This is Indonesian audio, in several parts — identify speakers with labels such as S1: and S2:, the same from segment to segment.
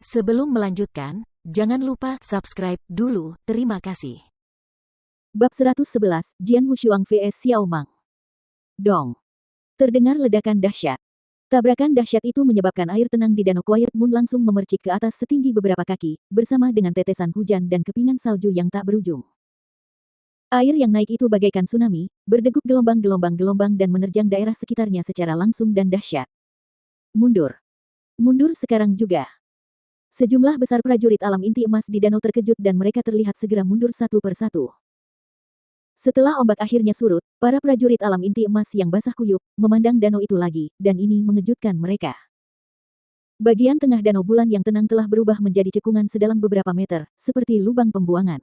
S1: Sebelum melanjutkan, jangan lupa subscribe dulu, terima kasih.
S2: Bab 111, Jian Wushuang vs Xiao Mang. Dong. Terdengar ledakan dahsyat. Tabrakan dahsyat itu menyebabkan air tenang di Danau Quiet Moon langsung memercik ke atas setinggi beberapa kaki, bersama dengan tetesan hujan dan kepingan salju yang tak berujung. Air yang naik itu bagaikan tsunami, berdeguk gelombang-gelombang dan menerjang daerah sekitarnya secara langsung dan dahsyat. Mundur. Mundur sekarang juga. Sejumlah besar prajurit alam inti emas di danau terkejut dan mereka terlihat segera mundur satu persatu. Setelah ombak akhirnya surut, para prajurit alam inti emas yang basah kuyup, memandang danau itu lagi, dan ini mengejutkan mereka. Bagian tengah danau bulan yang tenang telah berubah menjadi cekungan sedalam beberapa meter, seperti lubang pembuangan.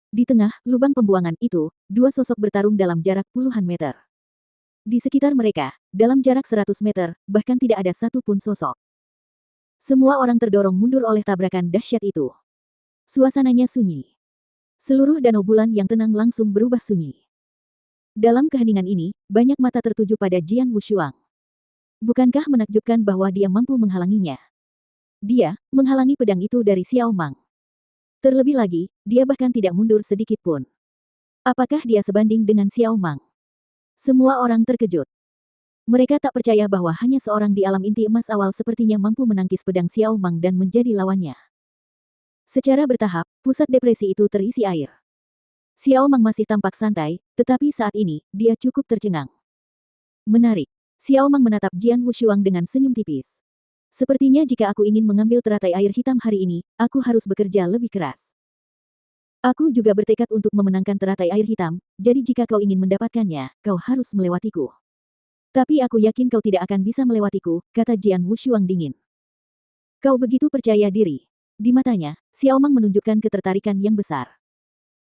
S2: Di tengah lubang pembuangan itu, dua sosok bertarung dalam jarak puluhan meter. Di sekitar mereka, dalam jarak 100 meter, bahkan tidak ada satu pun sosok. Semua orang terdorong mundur oleh tabrakan dahsyat itu. Suasananya sunyi. Seluruh danau bulan yang tenang langsung berubah sunyi. Dalam keheningan ini, banyak mata tertuju pada Jian Wushuang. Bukankah menakjubkan bahwa dia mampu menghalanginya? Dia menghalangi pedang itu dari Xiao Mang. Terlebih lagi, dia bahkan tidak mundur sedikit pun. Apakah dia sebanding dengan Xiao Mang? Semua orang terkejut. Mereka tak percaya bahwa hanya seorang di alam inti emas awal sepertinya mampu menangkis pedang Xiao Mang dan menjadi lawannya. Secara bertahap, pusat depresi itu terisi air. Xiao Mang masih tampak santai, tetapi saat ini, dia cukup tercengang. Menarik. Xiao Mang menatap Jian Wushuang dengan senyum tipis. Sepertinya jika aku ingin mengambil teratai air hitam hari ini, aku harus bekerja lebih keras. Aku juga bertekad untuk memenangkan teratai air hitam, jadi jika kau ingin mendapatkannya, kau harus melewatiku. Tapi aku yakin kau tidak akan bisa melewatiku, kata Jian Wushuang dingin. Kau begitu percaya diri. Di matanya, Xiao Mang menunjukkan ketertarikan yang besar.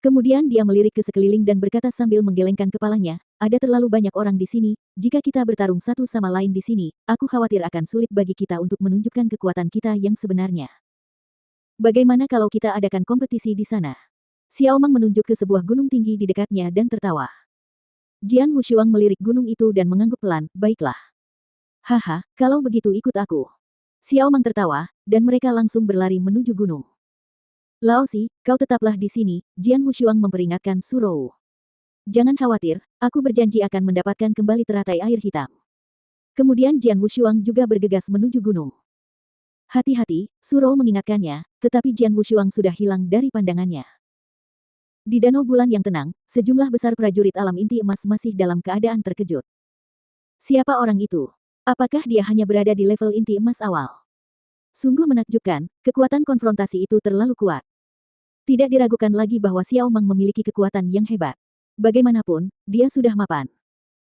S2: Kemudian dia melirik ke sekeliling dan berkata sambil menggelengkan kepalanya, ada terlalu banyak orang di sini, jika kita bertarung satu sama lain di sini, aku khawatir akan sulit bagi kita untuk menunjukkan kekuatan kita yang sebenarnya. Bagaimana kalau kita adakan kompetisi di sana? Xiao Mang menunjuk ke sebuah gunung tinggi di dekatnya dan tertawa. Jian Wushuang melirik gunung itu dan mengangguk pelan, baiklah. Haha, kalau begitu ikut aku. Xiao Mang tertawa, dan mereka langsung berlari menuju gunung. Laosi, kau tetaplah di sini, Jian Wushuang memperingatkan Su Rou. Jangan khawatir, aku berjanji akan mendapatkan kembali teratai air hitam. Kemudian Jian Wushuang juga bergegas menuju gunung. Hati-hati, Su Rou mengingatkannya, tetapi Jian Wushuang sudah hilang dari pandangannya. Di danau bulan yang tenang, sejumlah besar prajurit alam inti emas masih dalam keadaan terkejut. Siapa orang itu? Apakah dia hanya berada di level inti emas awal? Sungguh menakjubkan, kekuatan konfrontasi itu terlalu kuat. Tidak diragukan lagi bahwa Xiao Mang memiliki kekuatan yang hebat. Bagaimanapun, dia sudah mapan.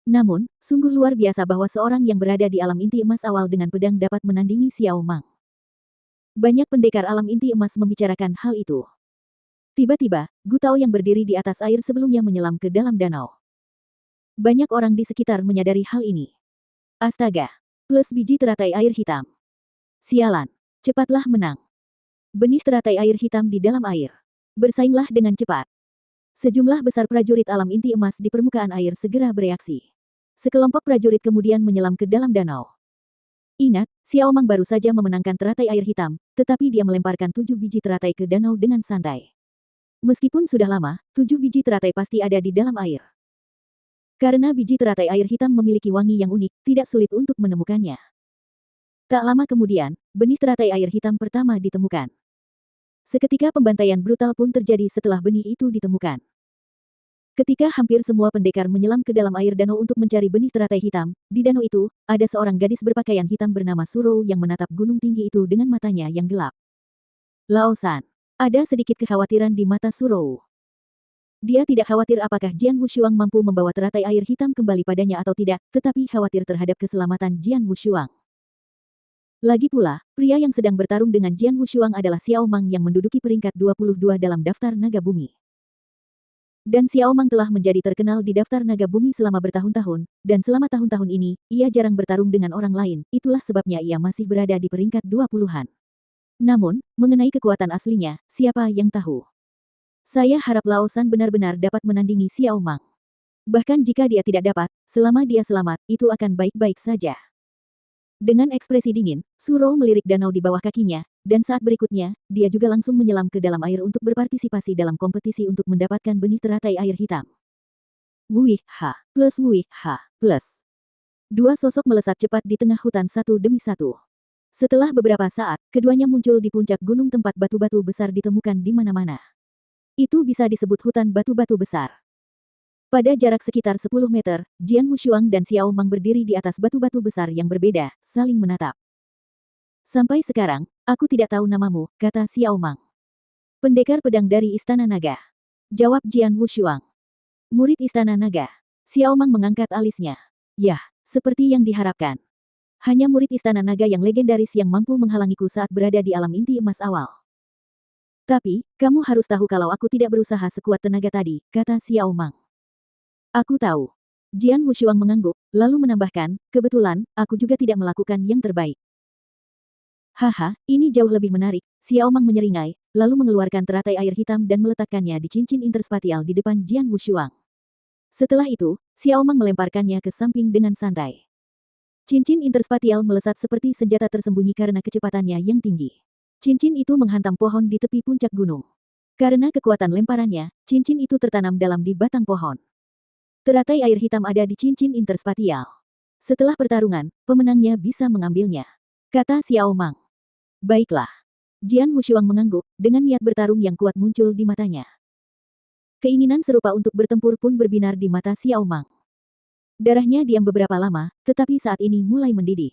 S2: Namun, sungguh luar biasa bahwa seorang yang berada di alam inti emas awal dengan pedang dapat menandingi Xiao Mang. Banyak pendekar alam inti emas membicarakan hal itu. Tiba-tiba, Gu Tao yang berdiri di atas air sebelumnya menyelam ke dalam danau. Banyak orang di sekitar menyadari hal ini. Astaga! Plus biji teratai air hitam. Sialan! Cepatlah menang. Benih teratai air hitam di dalam air. Bersainglah dengan cepat. Sejumlah besar prajurit alam inti emas di permukaan air segera bereaksi. Sekelompok prajurit kemudian menyelam ke dalam danau. Ingat, Xiao Mang baru saja memenangkan teratai air hitam, tetapi dia melemparkan 7 biji teratai ke danau dengan santai. Meskipun sudah lama, 7 biji teratai pasti ada di dalam air. Karena biji teratai air hitam memiliki wangi yang unik, tidak sulit untuk menemukannya. Tak lama kemudian, benih teratai air hitam pertama ditemukan. Seketika pembantaian brutal pun terjadi setelah benih itu ditemukan. Ketika hampir semua pendekar menyelam ke dalam air danau untuk mencari benih teratai hitam, di danau itu, ada seorang gadis berpakaian hitam bernama Su Rou yang menatap gunung tinggi itu dengan matanya yang gelap. Lao San. Ada sedikit kekhawatiran di mata Su Rou. Dia tidak khawatir apakah Jian Wushuang mampu membawa teratai air hitam kembali padanya atau tidak, tetapi khawatir terhadap keselamatan Jian Wushuang. Lagi pula, pria yang sedang bertarung dengan Jian Wushuang adalah Xiao Mang yang menduduki peringkat 22 dalam daftar naga bumi. Dan Xiao Mang telah menjadi terkenal di daftar naga bumi selama bertahun-tahun, dan selama tahun-tahun ini, ia jarang bertarung dengan orang lain, itulah sebabnya ia masih berada di peringkat 20-an. Namun, mengenai kekuatan aslinya, siapa yang tahu? Saya harap Lao San benar-benar dapat menandingi Xiao Mang. Bahkan jika dia tidak dapat, selama dia selamat, itu akan baik-baik saja. Dengan ekspresi dingin, Su Rou melirik danau di bawah kakinya, dan saat berikutnya, dia juga langsung menyelam ke dalam air untuk berpartisipasi dalam kompetisi untuk mendapatkan benih teratai air hitam. Wih, ha, plus wih, ha, plus. Dua sosok melesat cepat di tengah hutan satu demi satu. Setelah beberapa saat, keduanya muncul di puncak gunung tempat batu-batu besar ditemukan di mana-mana. Itu bisa disebut hutan batu-batu besar. Pada jarak sekitar 10 meter, Jian Wushuang dan Xiao Mang berdiri di atas batu-batu besar yang berbeda, saling menatap. Sampai sekarang, aku tidak tahu namamu, kata Xiao Mang. Pendekar pedang dari Istana Naga. Jawab Jian Wushuang. Murid Istana Naga. Xiao Mang mengangkat alisnya. Yah, seperti yang diharapkan. Hanya murid Istana Naga yang legendaris yang mampu menghalangiku saat berada di alam inti emas awal. Tapi, kamu harus tahu kalau aku tidak berusaha sekuat tenaga tadi, kata Xiao Mang. Aku tahu. Jian Wushuang mengangguk, lalu menambahkan, kebetulan, aku juga tidak melakukan yang terbaik. Haha, ini jauh lebih menarik, Xiao Mang menyeringai, lalu mengeluarkan teratai air hitam dan meletakkannya di cincin interspatial di depan Jian Wushuang. Setelah itu, Xiao Mang melemparkannya ke samping dengan santai. Cincin interspatial melesat seperti senjata tersembunyi karena kecepatannya yang tinggi. Cincin itu menghantam pohon di tepi puncak gunung. Karena kekuatan lemparannya, cincin itu tertanam dalam di batang pohon. Teratai air hitam ada di cincin interspatial. Setelah pertarungan, pemenangnya bisa mengambilnya, kata Xiao Mang. Baiklah. Jian Wushuang mengangguk, dengan niat bertarung yang kuat muncul di matanya. Keinginan serupa untuk bertempur pun berbinar di mata Xiao Mang. Darahnya diam beberapa lama, tetapi saat ini mulai mendidih.